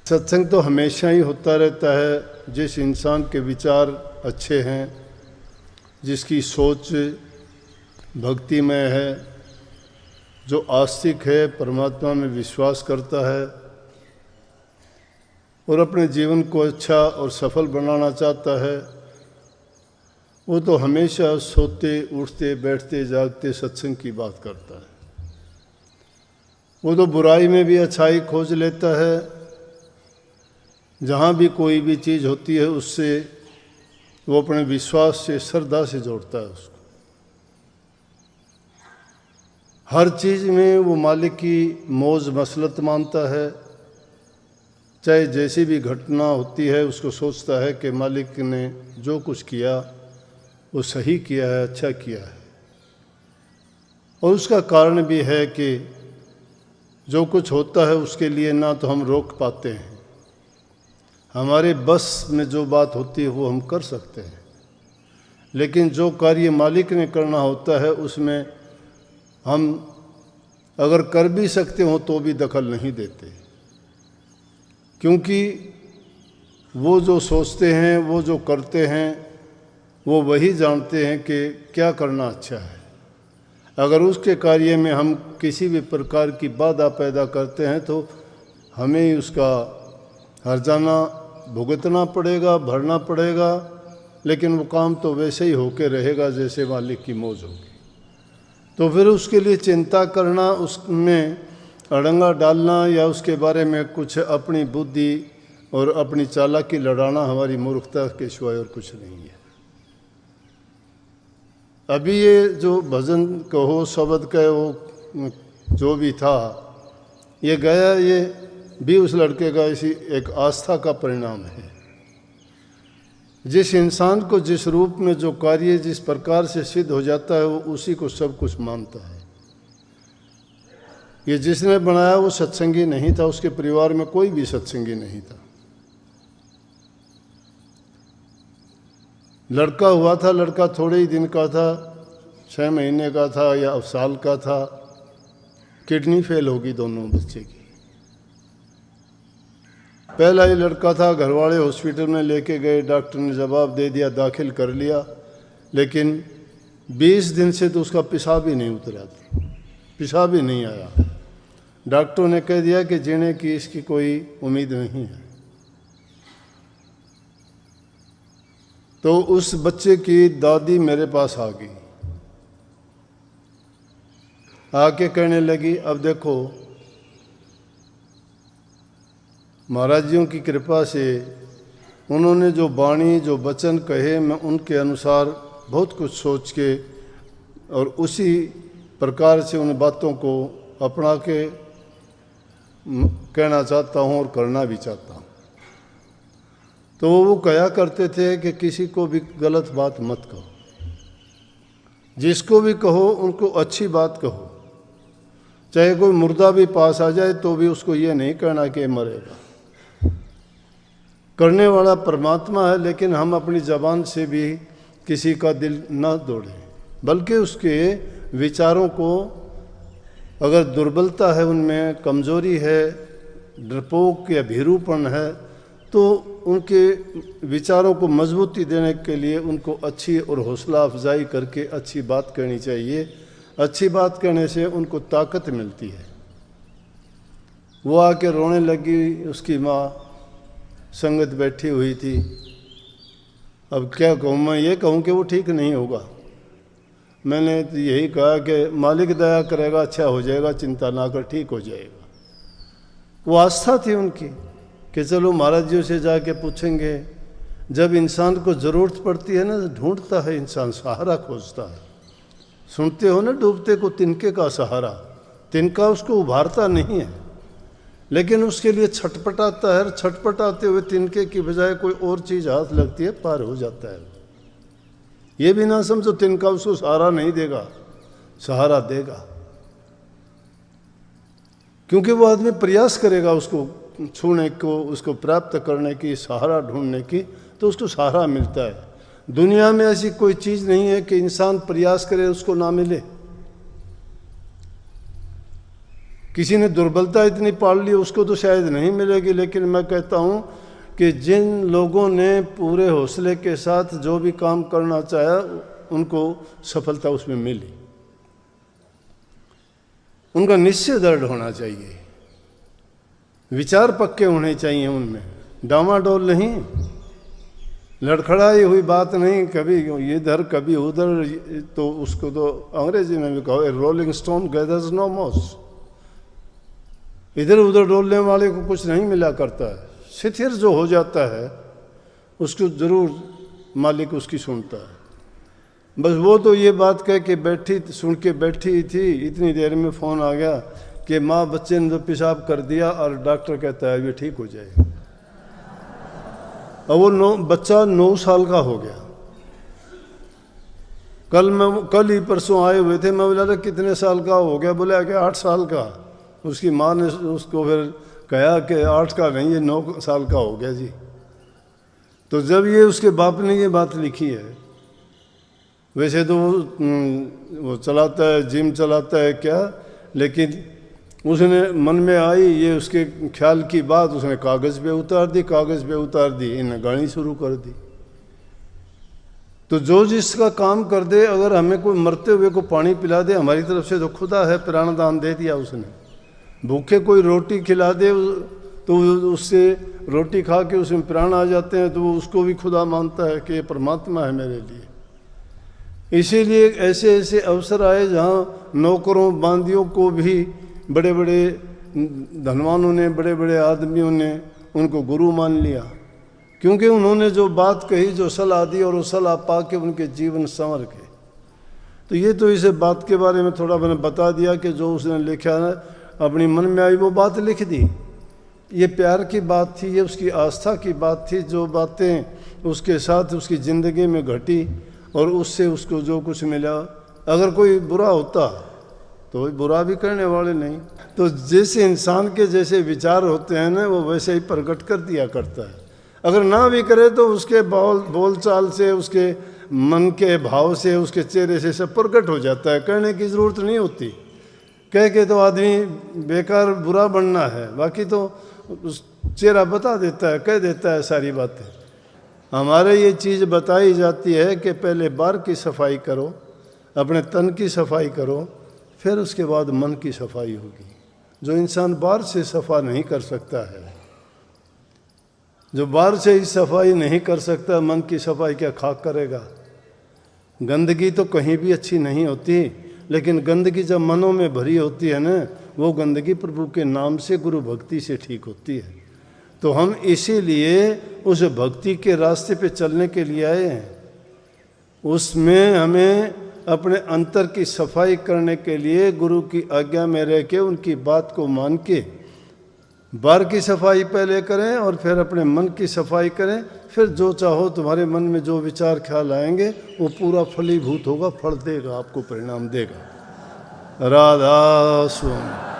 सत्संग तो हमेशा ही होता रहता है। जिस इंसान के विचार अच्छे हैं, जिसकी सोच भक्तिमय है, जो आस्तिक है, परमात्मा में विश्वास करता है और अपने जीवन को अच्छा और सफल बनाना चाहता है, वो तो हमेशा सोते उठते बैठते जागते सत्संग की बात करता है। वो तो बुराई में भी अच्छाई खोज लेता है। जहाँ भी कोई भी चीज़ होती है उससे वो अपने विश्वास से, श्रद्धा से जोड़ता है उसको। हर चीज़ में वो मालिक की मौज मसलत मानता है। चाहे जैसी भी घटना होती है उसको सोचता है कि मालिक ने जो कुछ किया वो सही किया है, अच्छा किया है। और उसका कारण भी है कि जो कुछ होता है उसके लिए ना तो हम रोक पाते हैं, हमारे बस में जो बात होती है वो हम कर सकते हैं, लेकिन जो कार्य मालिक ने करना होता है उसमें हम अगर कर भी सकते हो तो भी दखल नहीं देते, क्योंकि वो जो सोचते हैं, वो जो करते हैं, वो वही जानते हैं कि क्या करना अच्छा है। अगर उसके कार्य में हम किसी भी प्रकार की बाधा पैदा करते हैं तो हमें उसका हर्जाना भुगतना पड़ेगा, भरना पड़ेगा, लेकिन वो काम तो वैसे ही होके रहेगा जैसे मालिक की मौज होगी। तो फिर उसके लिए चिंता करना, उसमें अड़ंगा डालना या उसके बारे में कुछ अपनी बुद्धि और अपनी चालाकी लड़ाना हमारी मूर्खता के सिवाय और कुछ नहीं है। अभी ये जो भजन कहो, शब्द कहो, जो भी था ये गया, ये भी उस लड़के का इसी एक आस्था का परिणाम है। जिस इंसान को जिस रूप में जो कार्य जिस प्रकार से सिद्ध हो जाता है वो उसी को सब कुछ मानता है। ये जिसने बनाया वो सत्संगी नहीं था, उसके परिवार में कोई भी सत्संगी नहीं था। लड़का हुआ था, लड़का थोड़े ही दिन का था, 6 महीने का था या साल का था। किडनी फेल होगी दोनों बच्चे की। पहला ही लड़का था, घरवाले हॉस्पिटल में लेके गए, डॉक्टर ने जवाब दे दिया, दाखिल कर लिया, लेकिन 20 दिन से तो उसका पेशाब ही नहीं उतरा था, पेशाब ही नहीं आया। डॉक्टरों ने कह दिया कि जीने की इसकी कोई उम्मीद नहीं है। तो उस बच्चे की दादी मेरे पास आ गई, आके कहने लगी, अब देखो महाराज जियों की कृपा से उन्होंने जो वाणी जो वचन कहे, मैं उनके अनुसार बहुत कुछ सोच के और उसी प्रकार से उन बातों को अपना के कहना चाहता हूँ और करना भी चाहता हूँ। तो वो कहा करते थे कि किसी को भी गलत बात मत कहो, जिसको भी कहो उनको अच्छी बात कहो। चाहे कोई मुर्दा भी पास आ जाए तो भी उसको ये नहीं कहना कि मरेगा। करने वाला परमात्मा है, लेकिन हम अपनी ज़बान से भी किसी का दिल न तोड़ें, बल्कि उसके विचारों को, अगर दुर्बलता है, उनमें कमजोरी है, डरपोक या भीरूपन है, तो उनके विचारों को मजबूती देने के लिए उनको अच्छी और हौसला अफजाई करके अच्छी बात कहनी चाहिए। अच्छी बात कहने से उनको ताकत मिलती है। वो आके रोने लगी, उसकी माँ संगत बैठी हुई थी। अब क्या कहूँ, मैं ये कहूँ कि वो ठीक नहीं होगा। मैंने तो यही कहा कि मालिक दया करेगा, अच्छा हो जाएगा, चिंता ना कर, ठीक हो जाएगा। वो आस्था थी उनकी कि चलो महाराज जी से जाके पूछेंगे। जब इंसान को ज़रूरत पड़ती है ना, ढूंढता है इंसान, सहारा खोजता है। सुनते हो ना, डूबते को तिनके का सहारा। तिनका उसको उभारता नहीं है, लेकिन उसके लिए छटपटाता है। छटपटाते हुए तिनके की बजाय कोई और चीज़ हाथ लगती है, पार हो जाता है। ये भी ना समझो तिनका उसको सहारा नहीं देगा, सहारा देगा, क्योंकि वो आदमी प्रयास करेगा उसको छूने को, उसको प्राप्त करने की, सहारा ढूंढने की, तो उसको सहारा मिलता है। दुनिया में ऐसी कोई चीज़ नहीं है कि इंसान प्रयास करे उसको ना मिले। किसी ने दुर्बलता इतनी पाल ली उसको तो शायद नहीं मिलेगी, लेकिन मैं कहता हूँ कि जिन लोगों ने पूरे हौसले के साथ जो भी काम करना चाहा उनको सफलता उसमें मिली। उनका निश्चय दृढ़ होना चाहिए, विचार पक्के होने चाहिए उनमें, डामाडोल नहीं, लड़खड़ाई हुई बात नहीं, कभी इधर कभी उधर। तो उसको तो अंग्रेजी में भी कहो, रोलिंग स्टोन गैदर्स नो मोस। इधर उधर डोलने वाले को कुछ नहीं मिला करता है। शिथिर जो हो जाता है उसको जरूर मालिक उसकी सुनता है। बस वो तो ये बात कह के बैठी, सुन के बैठी थी, इतनी देर में फ़ोन आ गया कि माँ बच्चे ने तो पेशाब कर दिया और डॉक्टर कहता है ये ठीक हो जाएगा। और वो बच्चा 9 साल का हो गया। कल ही परसों आए हुए थे, मैं बोला कितने साल का हो गया? बोला कि 8 साल का। उसकी माँ ने उसको फिर कहा कि 8 का नहीं, ये 9 साल का हो गया जी। तो जब ये उसके बाप ने ये बात लिखी है, वैसे तो वो चलाता है, जिम चलाता है क्या, लेकिन उसने मन में आई ये उसके ख्याल की बात, उसने कागज़ पे उतार दी, इन्हें गानी शुरू कर दी। तो जो जिसका काम कर दे, अगर हमें कोई मरते हुए को पानी पिला दे, हमारी तरफ से तो खुदा है, प्राणदान दे दिया उसने। भूखे कोई रोटी खिला दे तो उससे रोटी खा के उसमें प्राण आ जाते हैं, तो वो उसको भी खुदा मानता है कि ये परमात्मा है मेरे लिए। इसीलिए ऐसे ऐसे अवसर आए जहाँ नौकरों बांदियों को भी बड़े बड़े धनवानों ने, बड़े बड़े आदमियों ने उनको गुरु मान लिया, क्योंकि उन्होंने जो बात कही, जो सलाह दी, और वो सलाह पा के उनके जीवन संवर गए। तो ये तो इसे बात के बारे में थोड़ा मैंने बता दिया कि जो उसने लिखा है, अपनी मन में आई वो बात लिख दी। ये प्यार की बात थी, ये उसकी आस्था की बात थी, जो बातें उसके साथ उसकी ज़िंदगी में घटी और उससे उसको जो कुछ मिला। अगर कोई बुरा होता तो बुरा भी करने वाले नहीं। तो जैसे इंसान के जैसे विचार होते हैं ना, वो वैसे ही प्रकट कर दिया करता है। अगर ना भी करे तो उसके बोल चाल से, उसके मन के भाव से, उसके चेहरे से सब प्रकट हो जाता है। कहने की ज़रूरत नहीं होती। कह के तो आदमी बेकार बुरा बनना है, बाकी तो चेहरा बता देता है, कह देता है सारी बातें। हमारे ये चीज़ बताई जाती है कि पहले बाहर की सफाई करो, अपने तन की सफाई करो, फिर उसके बाद मन की सफाई होगी। जो इंसान बाहर से सफा नहीं कर सकता है, जो बाहर से ही सफाई नहीं कर सकता, मन की सफाई क्या खाक करेगा? गंदगी तो कहीं भी अच्छी नहीं होती, लेकिन गंदगी जब मनों में भरी होती है ना, वो गंदगी प्रभु के नाम से, गुरु भक्ति से ठीक होती है। तो हम इसीलिए उस भक्ति के रास्ते पे चलने के लिए आए हैं। उसमें हमें अपने अंतर की सफाई करने के लिए गुरु की आज्ञा में रह के, उनकी बात को मान के, बाहर की सफाई पहले करें और फिर अपने मन की सफाई करें। फिर जो चाहो, तुम्हारे मन में जो विचार ख्याल आएंगे वो पूरा फलीभूत होगा, फल देगा, आपको परिणाम देगा। राधा स्वामी।